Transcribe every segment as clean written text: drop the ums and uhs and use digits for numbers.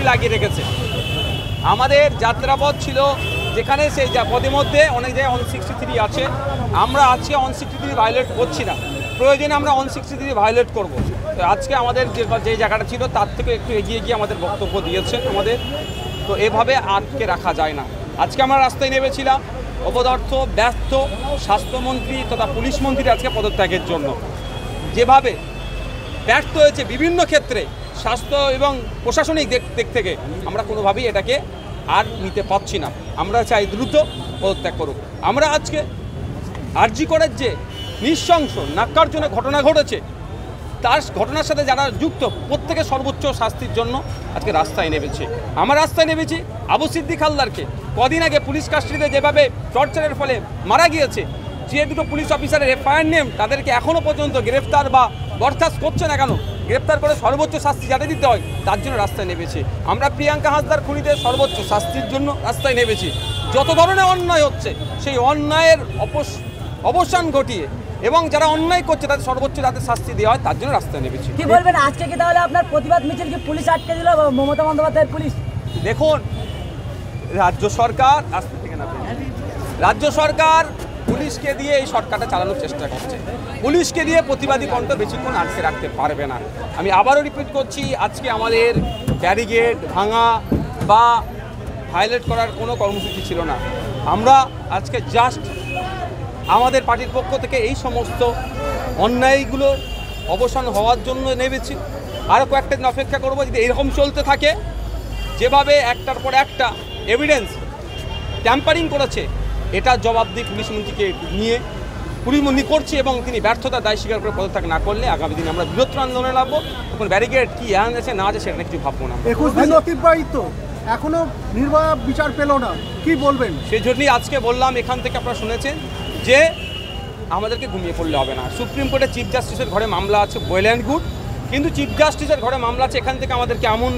লাগিয়ে রেখেছে আমাদের যাত্রাপথ ছিল যেখানে সেই পথের মধ্যে অনেক জায়গায় 163 আছে। আমরা আজকে 163 ভায়োলেট করছি না, প্রয়োজনে আমরা 163 ভায়োলেট করব। তো আজকে আমাদের যে জায়গাটা ছিল তার থেকে একটু এগিয়ে গিয়ে আমাদের বক্তব্য দিয়েছেন আমাদের। তো এভাবে আটকে রাখা যায় না। আজকে আমরা রাস্তায় নেমেছিলাম অপদার্থ ব্যর্থ স্বাস্থ্যমন্ত্রী তথা পুলিশ মন্ত্রী আজকে পদত্যাগের জন্য। যেভাবে ব্যর্থ হয়েছে বিভিন্ন ক্ষেত্রে স্বাস্থ্য এবং প্রশাসনিক দিক থেকে, আমরা কোনোভাবেই এটাকে আর নিতে পারছি না। আমরা চাই দ্রুত পদত্যাগ করুক। আমরা আজকে আরজি করের যে নৃশংস ন্যাক্কারজনক ঘটনা ঘটেছে তার ঘটনার সাথে যারা যুক্ত প্রত্যেকের সর্বোচ্চ শাস্তির জন্য আজকে রাস্তায় নেমেছে। আমরা রাস্তায় নেমেছি আবু সিদ্দিক হালদারকে কদিন আগে পুলিশ কাস্টডিতে যেভাবে টর্চারের ফলে মারা গিয়েছে, যে দুটো পুলিশ অফিসারের এফআইআর নেম তাদেরকে এখনও পর্যন্ত গ্রেফতার বা বরখাস্ত করছে না কেন, গ্রেপ্তার করে সর্বোচ্চ শাস্তি যাতে দিতে হয় তার জন্য রাস্তায় নেমেছি। আমরা প্রিয়াঙ্কা হাসদার খুনিদের সর্বোচ্চ শাস্তির জন্য রাস্তায় নেমেছি। যত ধরনের অন্যায় হচ্ছে সেই অন্যায়ের অবসান ঘটিয়ে এবং যারা অন্যায় করছে তাদের সর্বোচ্চ যাতে শাস্তি দেওয়া হয় তার জন্য রাস্তায় নেমেছি। কি বলবেন আজকে কি তাহলে আপনার প্রতিবাদ মিছিল কি পুলিশ আটকে দিল মমতা বন্দ্যোপাধ্যায়ের পুলিশ? দেখুন রাজ্য সরকার পুলিশকে দিয়ে এই সরকারটা চালানোর চেষ্টা করছে। পুলিশকে দিয়ে প্রতিবাদী কণ্ঠ বেশিক্ষণ আটকে রাখতে পারবে না। আমি আবারও রিপিট করছি, আজকে আমাদের ব্যারিকেড ভাঙা বা ভায়োলেট করার কোনো কর্মসূচি ছিল না। আমরা আজকে জাস্ট আমাদের পার্টির পক্ষ থেকে এই সমস্ত অন্যায়গুলো অবসান হওয়ার জন্য নেমেছি। আরও কয়েকটা দিন অপেক্ষা করবো। যদি এরকম চলতে থাকে, যেভাবে একটার পর একটা এভিডেন্স ট্যাম্পারিং করেছে, এটা জবাবদিহি পুলিশ মন্ত্রীকে নিয়ে পুলিশ মন্ত্রী করছে এবং তিনি ব্যর্থতার দায় স্বীকার করে পদত্যাগ না করলে আগামী দিনে আমরা বৃহত্তর আন্দোলনে নামবো। এখন ব্যারিকেড কি আছে না আছে সেটা কিছু ভাববো না। 21 দিন অতিবাহিত, এখনো নির্ভয়া বিচার পেল না, কি বলবেন? সেই জন্যই আজকে বললাম, এখান থেকে আপনারা শুনেছেন যে আমাদেরকে ঘুমিয়ে পড়লে হবে না। সুপ্রিম কোর্টে চিফ জাস্টিসের ঘরে মামলা আছে, ওয়েল অ্যান্ড গুড, কিন্তু চিফ জাস্টিসের ঘরে মামলা আছে, এখান থেকে আমাদেরকে এমন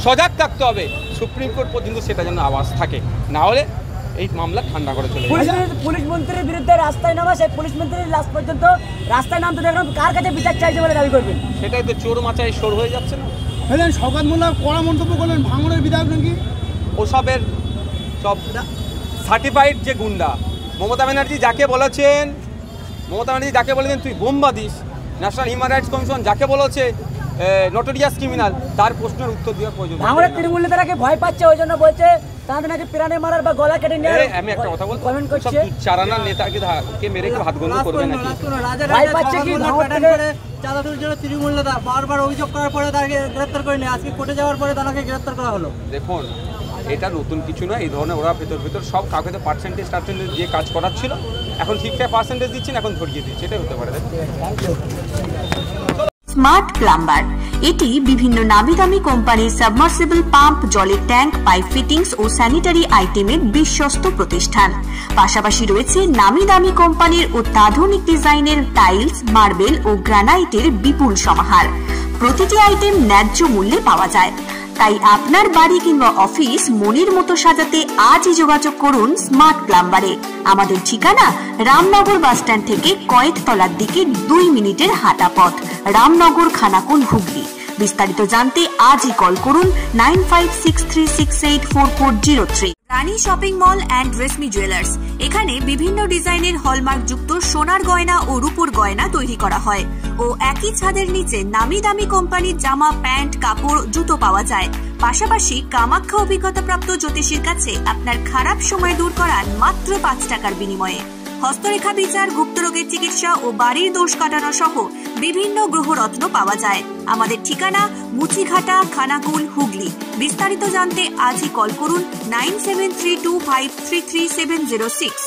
সজাগ থাকতে হবে সুপ্রিম কোর্ট পর্যন্ত সেটা যেন আওয়াজ থাকে, না হলে এই মামলা ঠান্ডা করে চলে যাবে। পুলিশ মন্ত্রীর বিরুদ্ধে রাস্তায় নামা, সেই পুলিশ মন্ত্রীর লাস্ট পর্যন্ত রাস্তায় নামতে দেখলাম, কার কাছে বিচার চাইছে বলে দাবি করবেন? সেটাই তো চোর মাচায় সর হয়ে যাচ্ছে না। শওকত মোল্লা কড়া মন্তব্য করলেন ভাঙড়ের বিধায়ক নাকি ওসবের সব সার্টিফাইড যে গুন্ডা। মমতা ব্যানার্জি যাকে বলেছেন তুই বোম্বা দিস, ন্যাশনাল হিউম্যান রাইটস কমিশন যাকে বলেছে নটোরিয়াস ক্রিমিনাল, তার প্রশ্নের উত্তর দেওয়ার প্রয়োজন। ভাঙড়ের তৃণমূল নেতারাকে ভয় পাচ্ছে, ওই জন্য বলছে তাদের নাকি প্রাণে মারার বা গলা কেটে নেওয়ার। আমি একটা কথা বলবো, কমেন্ট করছে চারানার নেতাকে মেরে কি হাত গন্ধ করবে নাকি? ভয় পাচ্ছে কি ভাঙড় থেকে চাঁদা তুলছিল তৃণমূল নেতা, বারবার অভিযোগ করার পরে তাকে গ্রেফতার করে নেয়, আজকে কোর্টে যাওয়ার পরে তাকে গ্রেফতার করা হলো। দেখুন এটা নতুন কিছু নয়, এই ধরনের ওরা ভেতর সব কাউকে তো পার্সেন্টেজ দিয়ে কাজ করাচ্ছিল, এখন ঠিকঠাক পার্সেন্টেজ দিচ্ছেন, এখন ধরিয়ে দিচ্ছে, এটাই হতে পারে। স্মার্ট প্লাম্বার, এটি বিভিন্ন নামি দামি কোম্পানির সাবমার্সিবল পাম্প, জলের ট্যাঙ্ক, পাইপ ফিটিংস ও স্যানিটারি আইটেমের বিশ্বস্ত প্রতিষ্ঠান। পাশাপাশি রয়েছে নামি দামি কোম্পানির অত্যাধুনিক ডিজাইনের টাইলস, মার্বেল ও গ্রানাইটের বিপুল সমাহার। প্রতিটি আইটেম ন্যায্য মূল্যে পাওয়া যায়। তাই আপনার বাড়ি কিংবা অফিস মনের মতো সাজাতে আজই যোগাযোগ করুন স্মার্ট প্লাম্বারে। আমাদের ঠিকানা রামনগর বাসস্ট্যান্ড থেকে কয়েকতলার দিকে 2 মিনিটের হাঁটা পথ, রামনগর খানাকুল হুগলি। বিস্তারিত জানতে আজই কল করুন 9563684403। Rani shopping mall and Reshmi jewellers, এখানে বিভিন্ন ডিজাইনের হলমার্ক যুক্ত সোনার গয়না ও রূপোর গয়না তৈরি করা হয় ও একই ছাদের নিচে নামি দামি কোম্পানির জামা, প্যান্ট, কাপড়, জুতো পাওয়া যায়। পাশাপাশি কামাখ্যা অভিজ্ঞতাপ্রাপ্ত জ্যোতিষীর কাছে আপনার খারাপ সময় দূর করান মাত্র 5 টাকার বিনিময়ে। হস্তরেখা বিচার, গুপ্তরোগের চিকিৎসা ও বাড়ির দোষ কাটানো সহ বিভিন্ন গ্রহরত্ন পাওয়া যায়। আমাদের ঠিকানা মুচিঘাটা, খানাকুল, হুগলি। বিস্তারিত জানতে আজই কল করুন 9732533706।